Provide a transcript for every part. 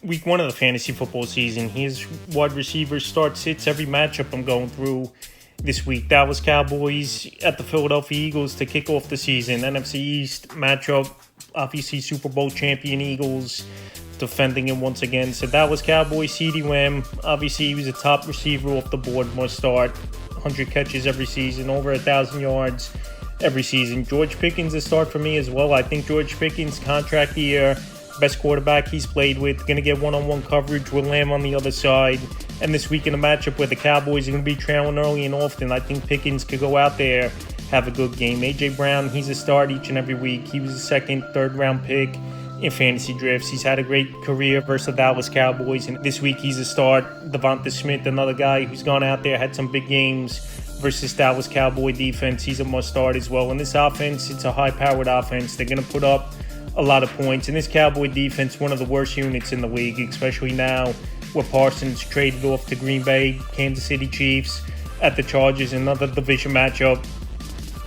week one of the fantasy football season. His wide receiver sits every matchup I'm going through this week. Dallas Cowboys at the Philadelphia Eagles to kick off the season. NFC East matchup, obviously Super Bowl champion Eagles defending it once again. So Dallas Cowboys, CeeDee Lamb, obviously he was a top receiver off the board, must start. 100 catches every season, over 1,000 yards every season. George Pickens a start for me as well. I think George Pickens, contract year, best quarterback he's played with, going to get one-on-one coverage with Lamb on the other side. And this week in a matchup where the Cowboys are going to be trailing early and often, I think Pickens could go out there, have a good game. A.J. Brown, he's a start each and every week. He was a second, third-round pick in fantasy drafts. He's had a great career versus the Dallas Cowboys. And this week he's a start. Devonta Smith, another guy who's gone out there, had some big games versus Dallas Cowboy defense. He's a must-start as well. And this offense, it's a high-powered offense. They're going to put up a lot of points. And this Cowboy defense, one of the worst units in the league, especially now where Parsons traded off to Green Bay, Kansas City Chiefs at the Chargers, another division matchup.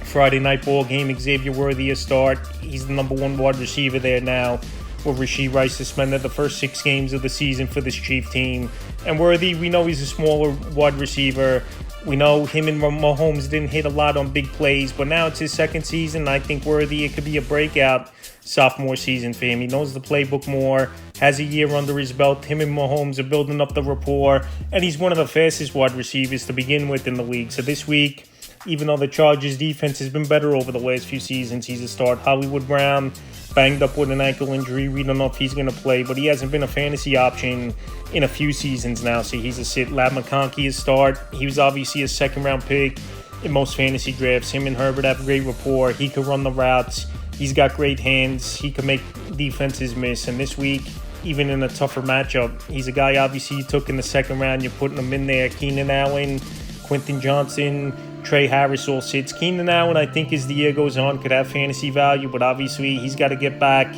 Friday night ball game, Xavier Worthy a start. He's the number one wide receiver there now, with Rashee Rice suspended the first 6 games of the season for this Chief team. And Worthy, we know he's a smaller wide receiver. We know him and Mahomes didn't hit a lot on big plays, but now it's his second season. I think Worthy, it could be a breakout sophomore season for him. He knows the playbook more, has a year under his belt. Him and Mahomes are building up the rapport, and he's one of the fastest wide receivers to begin with in the league. So this week, even though the Chargers defense has been better over the last few seasons, he's a start. Hollywood Brown, banged up with an ankle injury. We don't know if he's going to play, but he hasn't been a fantasy option in a few seasons now, so he's a sit. Ladd McConkey a start. He was obviously a second-round pick in most fantasy drafts. Him and Herbert have great rapport. He could run the routes. He's got great hands. He can make defenses miss. And this week, even in a tougher matchup, he's a guy obviously you took in the second round. You're putting him in there. Keenan Allen, Quentin Johnson, Trey Harris all sits. Keenan Allen, I think, as the year goes on, could have fantasy value, but obviously he's got to get back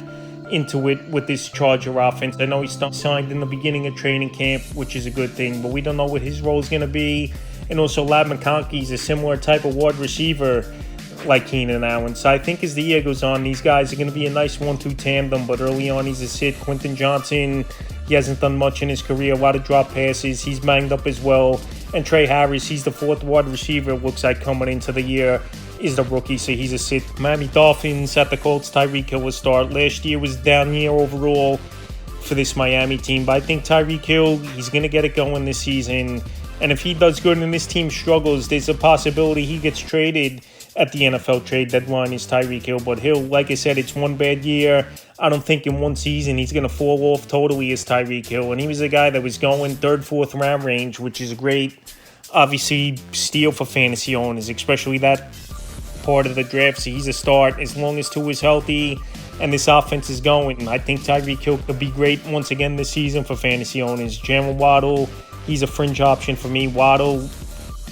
into it with this Charger offense. I know he's signed in the beginning of training camp, which is a good thing, but we don't know what his role is going to be. And also, Ladd McConkey is a similar type of wide receiver like Keenan Allen. So I think as the year goes on, these guys are going to be a nice 1-2 tandem, but early on he's a sit. Quentin Johnson, he hasn't done much in his career, a lot of drop passes. He's banged up as well. And Trey Harris, he's the 4th wide receiver, it looks like, coming into the year, is the rookie, so he's a sit. Miami Dolphins at the Colts, Tyreek Hill will start. Last year was down year overall for this Miami team, but I think Tyreek Hill, he's going to get it going this season. And if he does good and this team struggles, there's a possibility he gets traded at the NFL trade deadline, is Tyreek Hill. But Hill, like I said, it's one bad year. I don't think in one season he's going to fall off totally as Tyreek Hill. And he was a guy that was going 3rd, 4th round range, which is a great, obviously, steal for fantasy owners, especially that part of the draft. So he's a start as long as Tua is healthy and this offense is going. I think Tyreek Hill could be great once again this season for fantasy owners. Jalen Waddle, he's a fringe option for me. Waddle,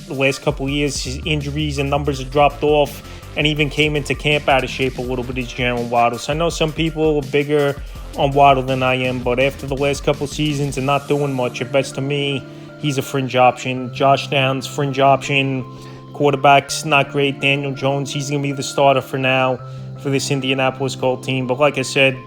the last couple of years, his injuries and numbers have dropped off, and even came into camp out of shape a little bit as Jalen Waddle. So I know some people are bigger on Waddle than I am, but after the last couple of seasons and not doing much, it bets to me he's a fringe option. Josh Downs, fringe option. Quarterback's not great. Daniel Jones, he's going to be the starter for now for this Indianapolis Colts team. But like I said,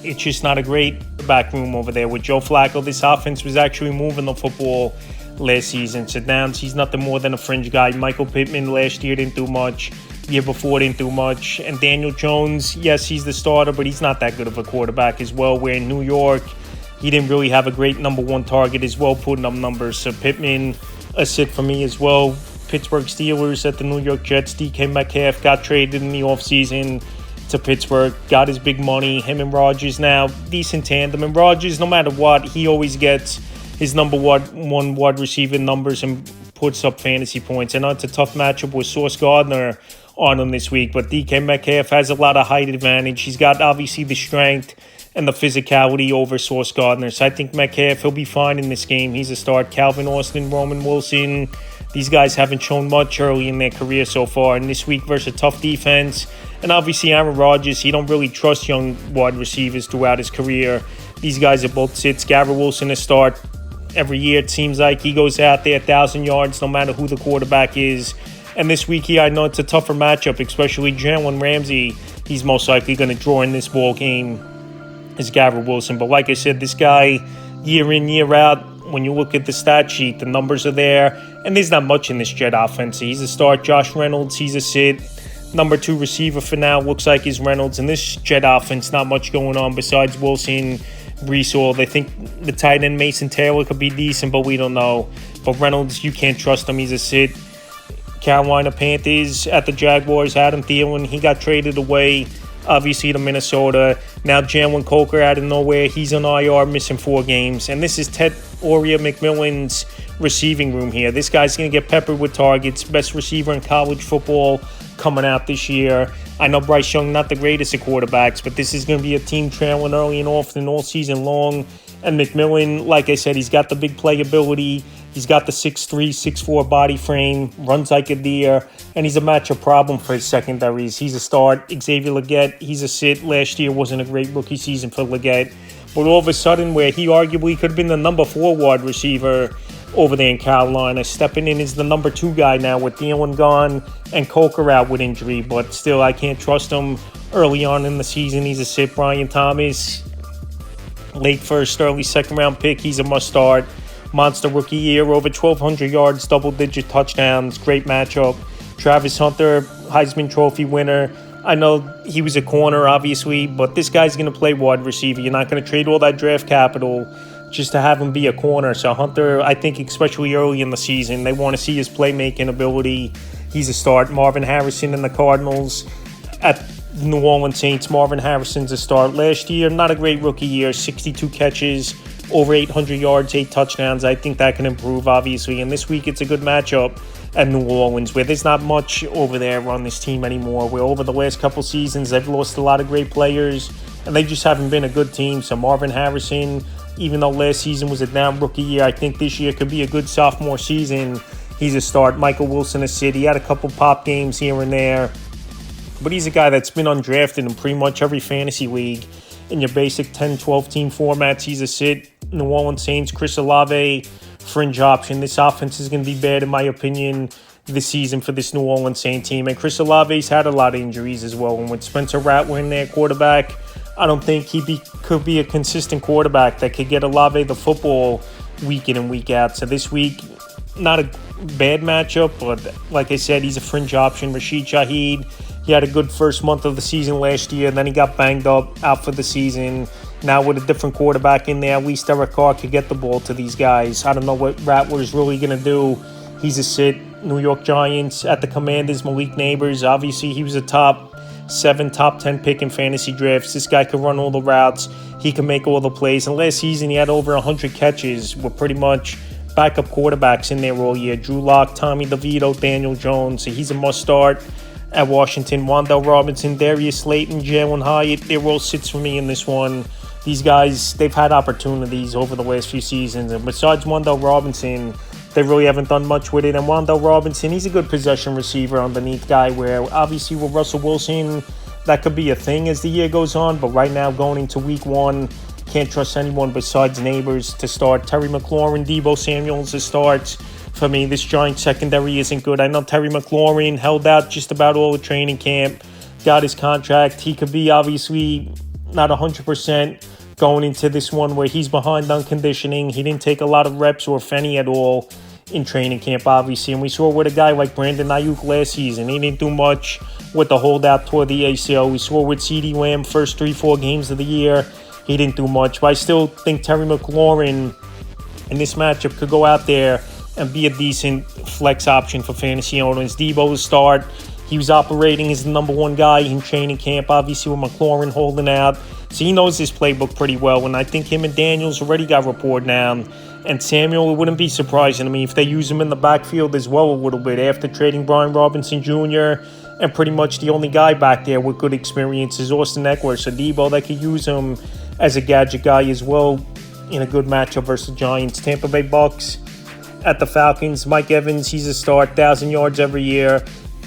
it's just not a great back room over there with Joe Flacco. This offense was actually moving the football last season. So Downs, he's nothing more than a fringe guy. Michael Pittman last year didn't do much. The year before didn't do much. And Daniel Jones, yes, he's the starter, but he's not that good of a quarterback as well. We're in New York. He didn't really have a great number one target as well, putting up numbers. So Pittman, a sit for me as well. Pittsburgh Steelers at the New York Jets. DK Metcalf got traded in the offseason to Pittsburgh, got his big money. Him and Rodgers now, decent tandem. And Rodgers, no matter what, he always gets his number one wide receiver numbers and puts up fantasy points. I know it's a tough matchup with Sauce Gardner on him this week, but DK Metcalf has a lot of height advantage. He's got obviously the strength and the physicality over Sauce Gardner. So I think Metcalf, he'll be fine in this game. He's a start. Calvin Austin, Roman Wilson, these guys haven't shown much early in their career so far. And this week versus a tough defense, and obviously Aaron Rodgers, he don't really trust young wide receivers throughout his career. These guys are both sits. Garrett Wilson a start. Every year it seems like he goes out there 1,000 yards no matter who the quarterback is. And this week, I know it's a tougher matchup, especially Jalen Ramsey. He's most likely going to draw in this ball game. is Garrett Wilson. But like I said, this guy, year in, year out, when you look at the stat sheet, the numbers are there, and there's not much in this Jet offense. He's a start. Josh Reynolds, he's a sit. Number 2 receiver for now looks like is Reynolds. In this Jet offense, not much going on besides Wilson, Brees Hall. They think the tight end Mason Taylor could be decent, but we don't know. But Reynolds, you can't trust him. He's a sit. Carolina Panthers at the Jaguars. Adam Thielen, he got traded away, obviously, to Minnesota. Now Jalen Coker out of nowhere. He's on IR, missing 4 games. And this is Ted Oria McMillan's receiving room here. This guy's going to get peppered with targets. Best receiver in college football coming out this year. I know Bryce Young, not the greatest of quarterbacks, but this is going to be a team trailing early and often all season long. And McMillan, like I said, he's got the big playability. He's got the 6'3", 6'4" body frame, runs like a deer, and he's a matchup problem for his secondaries. He's a start. Xavier Legette, he's a sit. Last year wasn't a great rookie season for Legette. But all of a sudden, where he arguably could have been the number 4 wide receiver over there in Carolina, stepping in as the number 2 guy now with Thielen gone and Coker out with injury. But still, I can't trust him early on in the season. He's a sit. Brian Thomas, late first, early second round pick. He's a must start. Monster rookie year, over 1,200 yards, double-digit touchdowns, great matchup. Travis Hunter, Heisman Trophy winner. I know he was a corner, obviously, but this guy's going to play wide receiver. You're not going to trade all that draft capital just to have him be a corner. So Hunter, I think especially early in the season, they want to see his playmaking ability. He's a start. Marvin Harrison and the Cardinals at New Orleans Saints. Marvin Harrison's a start. Last year, not a great rookie year, 62 catches, over 800 yards, 8 touchdowns. I think that can improve, obviously. And this week, it's a good matchup at New Orleans, where there's not much over there on this team anymore. Where over the last couple seasons, they've lost a lot of great players, and they just haven't been a good team. So Marvin Harrison, even though last season was a down rookie year, I think this year could be a good sophomore season. He's a start. Michael Wilson, a sit. He had a couple pop games here and there, but he's a guy that's been undrafted in pretty much every fantasy league. In your basic 10, 12-team formats, he's a sit. New Orleans Saints, Chris Olave, fringe option. This offense is going to be bad, in my opinion, this season for this New Orleans Saints team. And Chris Olave's had a lot of injuries as well. And with Spencer Rattler in there, quarterback, I don't think could be a consistent quarterback that could get Olave the football week in and week out. So this week, not a bad matchup, but like I said, he's a fringe option. Rashid Shaheed, he had a good first month of the season last year, and then he got banged up, out for the season. Now with a different quarterback in there, at least Derek Carr could get the ball to these guys. I don't know what Rattler's really going to do. He's a sit. New York Giants at the Commanders, Malik Neighbors. Obviously, he was a top 7, top 10 pick in fantasy drafts. This guy could run all the routes. He can make all the plays. And last season, he had over 100 catches with pretty much backup quarterbacks in there all year. Drew Lock, Tommy DeVito, Daniel Jones. So he's a must-start at Washington. Wan'Dale Robinson, Darius Slayton, Jalen Hyatt. They're all sits for me in this one. These guys, they've had opportunities over the last few seasons. And besides Wan'Dale Robinson, they really haven't done much with it. And Wan'Dale Robinson, he's a good possession receiver underneath guy where obviously with Russell Wilson, that could be a thing as the year goes on. But right now, going into week 1, can't trust anyone besides Neighbors to start. Terry McLaurin, Deebo Samuel's to start. For me, this Giants secondary isn't good. I know Terry McLaurin held out just about all the training camp, got his contract. He could be obviously not 100% going into this one where he's behind on conditioning. He didn't take a lot of reps or if any at all in training camp, obviously. And we saw with a guy like Brandon Ayuk last season, he didn't do much with the holdout toward the ACL. We saw with CeeDee Lamb first 3-4 games of the year, he didn't do much. But I still think Terry McLaurin in this matchup could go out there and be a decent flex option for fantasy owners. Deebo to start. He was operating as the number 1 guy in training camp, obviously with McLaurin holding out. So he knows his playbook pretty well. And I think him and Daniels already got rapport down. And Samuel, it wouldn't be surprising to me if they use him in the backfield as well a little bit after trading Brian Robinson Jr. And pretty much the only guy back there with good experience is Austin Eckler. So Deebo, they could use him as a gadget guy as well in a good matchup versus the Giants. Tampa Bay Bucks at the Falcons. Mike Evans, he's a start, 1,000 yards every year.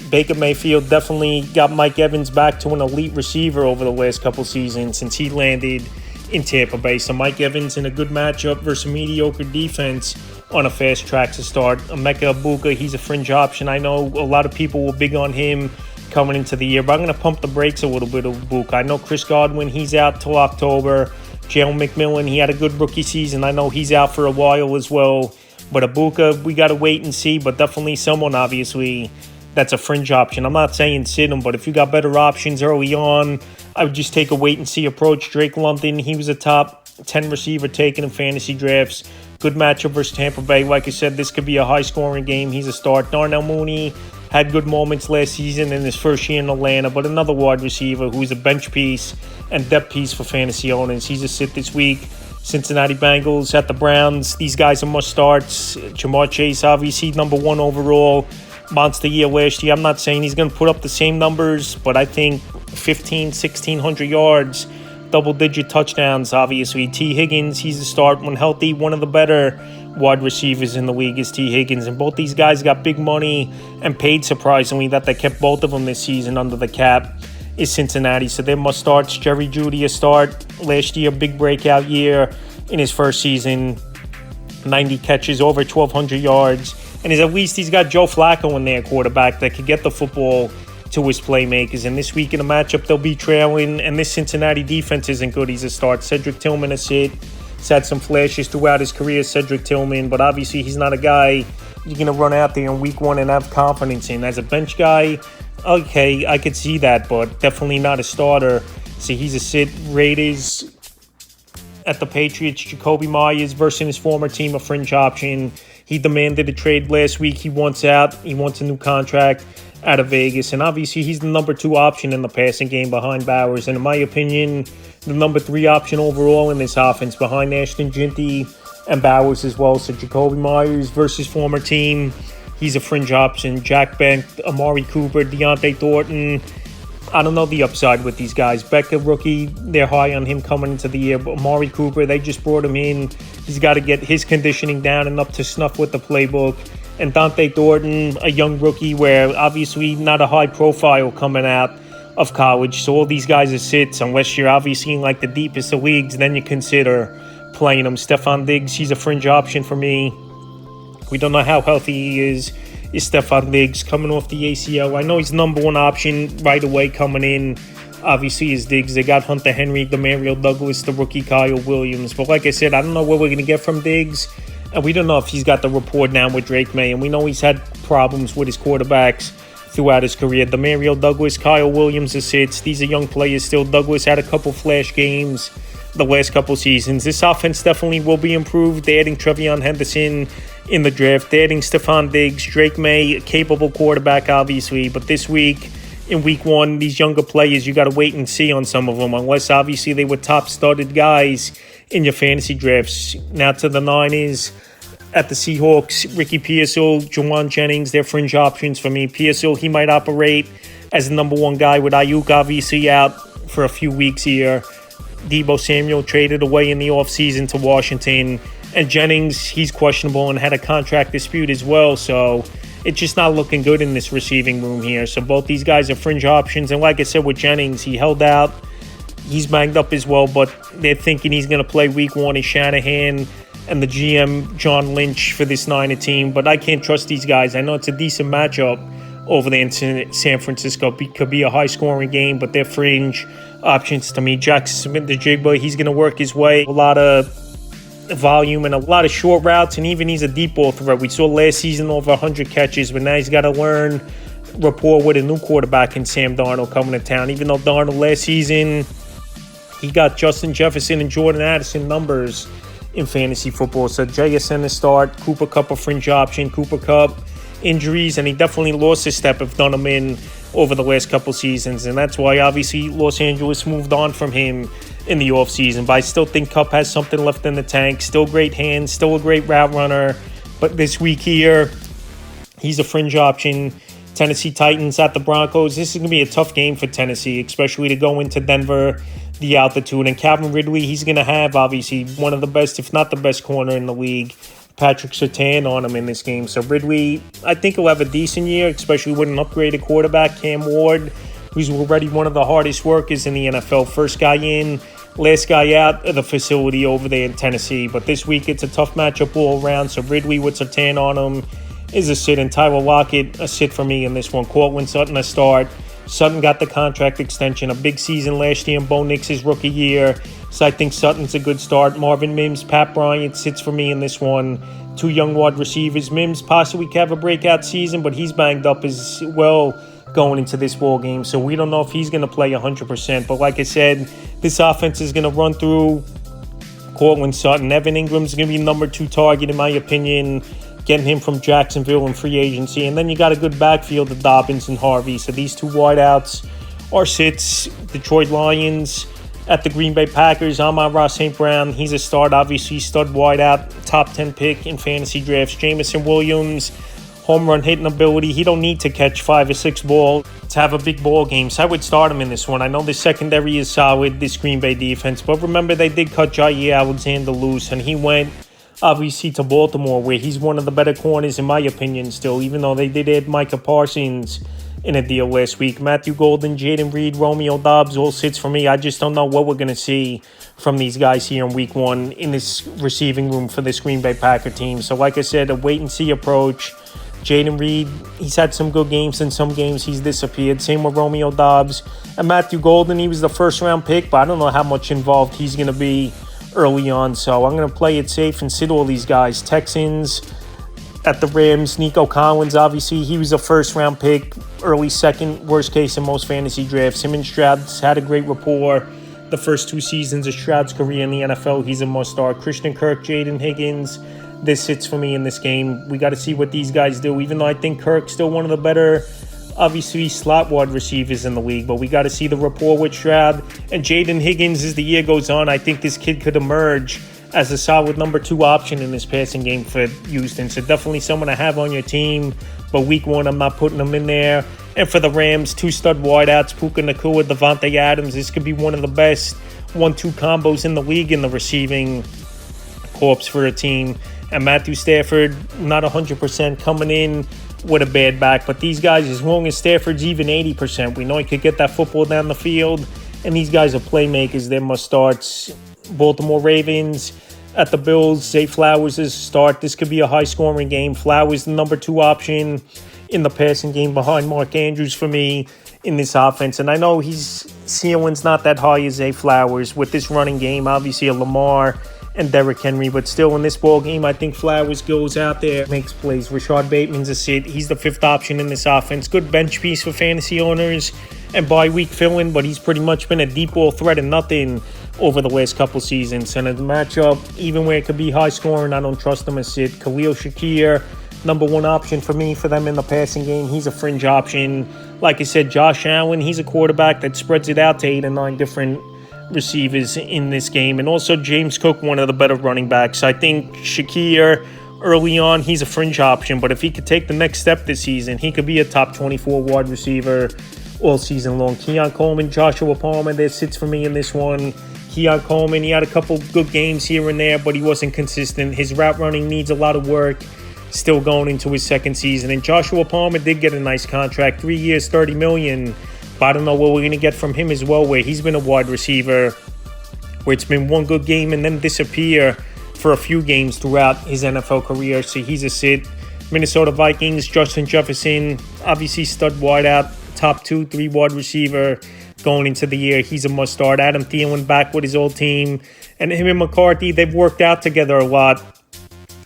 Baker Mayfield definitely got Mike Evans back to an elite receiver over the last couple seasons since he landed in Tampa Bay. So Mike Evans in a good matchup versus a mediocre defense on a fast track to start. Emeka Egbuka, he's a fringe option. I know a lot of people were big on him coming into the year. But I'm going to pump the brakes a little bit of Ibuka. I know Chris Godwin, he's out till October. Jalen McMillan, he had a good rookie season. I know he's out for a while as well. But Ibuka, we got to wait and see. But definitely someone, obviously, that's a fringe option. I'm not saying sit him, but if you got better options early on, I would just take a wait-and-see approach. Drake London, he was a top 10 receiver taken in fantasy drafts. Good matchup versus Tampa Bay. Like I said, this could be a high-scoring game. He's a start. Darnell Mooney had good moments last season in his first year in Atlanta, but another wide receiver who's a bench piece and depth piece for fantasy owners. He's a sit this week. Cincinnati Bengals at the Browns. These guys are must-starts. Jamar Chase, obviously, number 1 overall. Monster year last year. I'm not saying he's going to put up the same numbers, but I think 1,600 yards, double-digit touchdowns, obviously. T. Higgins, he's a start when healthy. One of the better wide receivers in the league is T. Higgins. And both these guys got big money and paid, surprisingly, that they kept both of them this season under the cap is Cincinnati. So they're must-starts. Jerry Jeudy, a start. Last year, big breakout year in his first season. 90 catches, over 1,200 yards. And at least he's got Joe Flacco in there, quarterback, that could get the football to his playmakers. And this week in the matchup, they'll be trailing. And this Cincinnati defense isn't good. He's a start. Cedric Tillman a sit. He's had some flashes throughout his career, Cedric Tillman. But obviously, he's not a guy you're going to run out there in week 1 and have confidence in. As a bench guy, okay, I could see that. But definitely not a starter. So he's a sit. Raiders at the Patriots, Jacoby Myers versus his former team, a fringe option. He demanded a trade last week. He wants out. He wants a new contract out of Vegas. And obviously, he's the number 2 option in the passing game behind Bowers. And in my opinion, the number 3 option overall in this offense behind Ashton Ginty and Bowers as well. So Jacoby Myers versus former team. He's a fringe option. Jack Bent, Amari Cooper, Deontay Thornton. I don't know the upside with these guys. Becca, rookie, they're high on him coming into the year. But Amari Cooper, they just brought him in. He's got to get his conditioning down and up to snuff with the playbook. And Dante Thornton, a young rookie where obviously not a high profile coming out of college. So all these guys are sits unless you're obviously in like the deepest of leagues. Then you consider playing them. Stephon Diggs, he's a fringe option for me. We don't know how healthy he is Stephon Diggs coming off the ACL. I know he's number 1 option right away coming in. Obviously, is Diggs. They got Hunter Henry, Demario Douglas, the rookie Kyle Williams. But like I said, I don't know what we're going to get from Diggs. And we don't know if he's got the rapport down with Drake May. And we know he's had problems with his quarterbacks throughout his career. Demario Douglas, Kyle Williams, the sits. These are young players still. Douglas had a couple flash games the last couple seasons. This offense definitely will be improved. They're adding Trevion Henderson in the draft. They're adding Stephon Diggs, Drake May, a capable quarterback, obviously. But this week, in week 1, these younger players, you got to wait and see on some of them, unless obviously they were top-studded guys in your fantasy drafts. Now to the Niners. At the Seahawks, Ricky Pearsall, Juwan Jennings, they're fringe options for me. Pearsall, he might operate as the number 1 guy with Ayuk obviously out for a few weeks here. Deebo Samuel traded away in the offseason to Washington. And Jennings, he's questionable and had a contract dispute as well. So it's just not looking good in this receiving room here. So both these guys are fringe options. And like I said with Jennings, he held out. He's banged up as well. But they're thinking he's going to play week 1 is Shanahan and the GM, John Lynch, for this Niner team. But I can't trust these guys. I know it's a decent matchup over there in San Francisco. Could be a high-scoring game, but they're fringe options to me. Jackson Smith-Njigba, he's going to work his way. A lot of volume and a lot of short routes, and even he's a deep ball threat. We saw last season over 100 catches, but now he's got to learn rapport with a new quarterback in Sam Darnold coming to town. Even though Darnold last season, he got Justin Jefferson and Jordan Addison numbers in fantasy football. So JSN to start, Cooper Kupp a fringe option, Cooper Kupp injuries, and he definitely lost his step if done him in over the last couple seasons, and that's why obviously Los Angeles moved on from him in the offseason. But I still think Kupp has something left in the tank, still great hands, still a great route runner, but this week here, he's a fringe option. Tennessee Titans at the Broncos. This is going to be a tough game for Tennessee, especially to go into Denver, the altitude. And Calvin Ridley, he's going to have, obviously, one of the best, if not the best corner in the league, Patrick Surtain, on him in this game. So Ridley, I think he'll have a decent year, especially with an upgraded quarterback, Cam Ward, who's already one of the hardest workers in the NFL. First guy in, last guy out of the facility over there in Tennessee. But this week, it's a tough matchup all around. So Ridley with Surtain on him is a sit, and Tyler Lockett a sit for me in this one. Cortland Sutton a start. Sutton got the contract extension, a big season last year in Bo Nix's rookie year. So I think Sutton's a good start. Marvin Mims, Pat Bryant sits for me in this one. Two young wide receivers. Mims possibly could have a breakout season, but he's banged up as well going into this ball game. So we don't know if he's going to play 100%. But like I said, this offense is going to run through Cortland Sutton. Evan Ingram's going to be number 2 target, in my opinion, getting him from Jacksonville in free agency. And then you got a good backfield of Dobbins and Harvey. So these 2 wideouts are sits. Detroit Lions at the Green Bay Packers. Amon-Ra St. Brown, he's a start, obviously stud wideout, top 10 pick in fantasy drafts. Jameson Williams, home run hitting ability. He don't need to catch 5 or 6 balls to have a big ball game. So I would start him in this one. I know the secondary is solid, this Green Bay defense, but remember they did cut Jair Alexander loose, and he went obviously to Baltimore, where he's one of the better corners in my opinion still, even though they did add Micah Parsons in a deal last week. Matthew Golden, Jaden Reed, Romeo Doubs all sits for me. I just don't know what we're going to see from these guys here in week 1 in this receiving room for this Green Bay Packer team. So like I said, a wait-and-see approach. Jaden Reed, he's had some good games. In some games, he's disappeared. Same with Romeo Doubs. And Matthew Golden, he was the first-round pick, but I don't know how much involved he's going to be early on. So I'm going to play it safe and sit all these guys. Texans at the Rams, Nico Collins, obviously, he was a first-round pick, early second, worst case in most fantasy drafts. Him and Stroud's had a great rapport the first 2 seasons of Stroud's career in the NFL. He's a must-start. Christian Kirk, Jaden Higgins, this sits for me in this game. We got to see what these guys do, even though I think Kirk's still one of the better, obviously, slot wide receivers in the league. But we got to see the rapport with Stroud. And Jaden Higgins, as the year goes on, I think this kid could emerge as a solid number 2 option in this passing game for Houston. So definitely someone to have on your team. But week 1, I'm not putting them in there. And for the Rams, 2 stud wideouts, Puka Nacua, Devontae Adams. This could be one of the best 1-2 combos in the league in the receiving corps for a team. And Matthew Stafford, not 100% coming in with a bad back. But these guys, as long as Stafford's even 80%, we know he could get that football down the field. And these guys are playmakers. They're must-starts. Baltimore Ravens at the Bills. Zay Flowers is a start. This could be a high-scoring game. Flowers, the number 2 option in the passing game behind Mark Andrews for me in this offense. And I know his ceiling's not that high as Zay Flowers with this running game. Obviously, a Lamar and Derrick Henry. But still, in this ball game, I think Flowers goes out there, makes plays. Rashad Bateman's a sit. He's the 5th option in this offense. Good bench piece for fantasy owners and bye-week fill-in, but he's pretty much been a deep ball threat and nothing over the last couple seasons. And in the matchup, even where it could be high-scoring, I don't trust him as sit. Khalil Shakir, number 1 option for me for them in the passing game. He's a fringe option. Like I said, Josh Allen, he's a quarterback that spreads it out to 8 or 9 different receivers in this game. And also James Cook, one of the better running backs. I think Shakir, early on, he's a fringe option, but if he could take the next step this season, he could be a top 24 wide receiver all season long. Keon Coleman, Joshua Palmer, there sits for me in this one. Keon Coleman, he had a couple good games here and there, but he wasn't consistent. His route running needs a lot of work, still going into his 2nd season. And Joshua Palmer did get a nice contract, 3 years, $30 million. But I don't know what we're going to get from him as well, where he's been a wide receiver, where it's been one good game and then disappear for a few games throughout his NFL career. So he's a sit. Minnesota Vikings, Justin Jefferson, obviously stud wideout, top 2-3 wide receiver going into the year. He's a must-start. Adam Thielen back with his old team. And him and McCarthy, they've worked out together a lot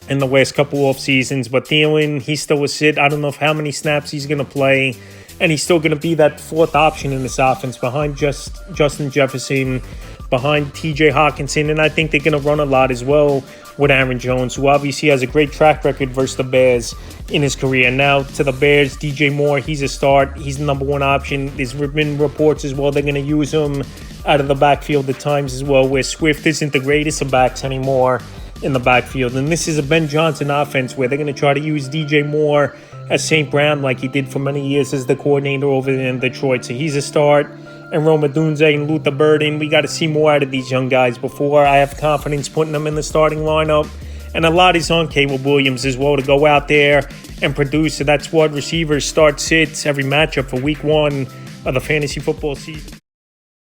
in the last couple off seasons. But Thielen, he's still a sit. I don't know how many snaps he's going to play. And he's still going to be that 4th option in this offense behind Justin Jefferson, behind T.J. Hawkinson. And I think they're going to run a lot as well with Aaron Jones, who obviously has a great track record versus the Bears in his career. Now to the Bears, DJ Moore, he's a start. He's the number 1 option. There's been reports as well they're going to use him out of the backfield at times as well, where Swift isn't the greatest of backs anymore in the backfield. And this is a Ben Johnson offense where they're going to try to use DJ Moore as St. Brown like he did for many years as the coordinator over in Detroit. So he's a start. And Roma Dunze and Luther Burden, we got to see more out of these young guys before I have confidence putting them in the starting lineup. And a lot is on Caleb Williams as well to go out there and produce. So that's wide receivers start sits every matchup for week 1 of the fantasy football season.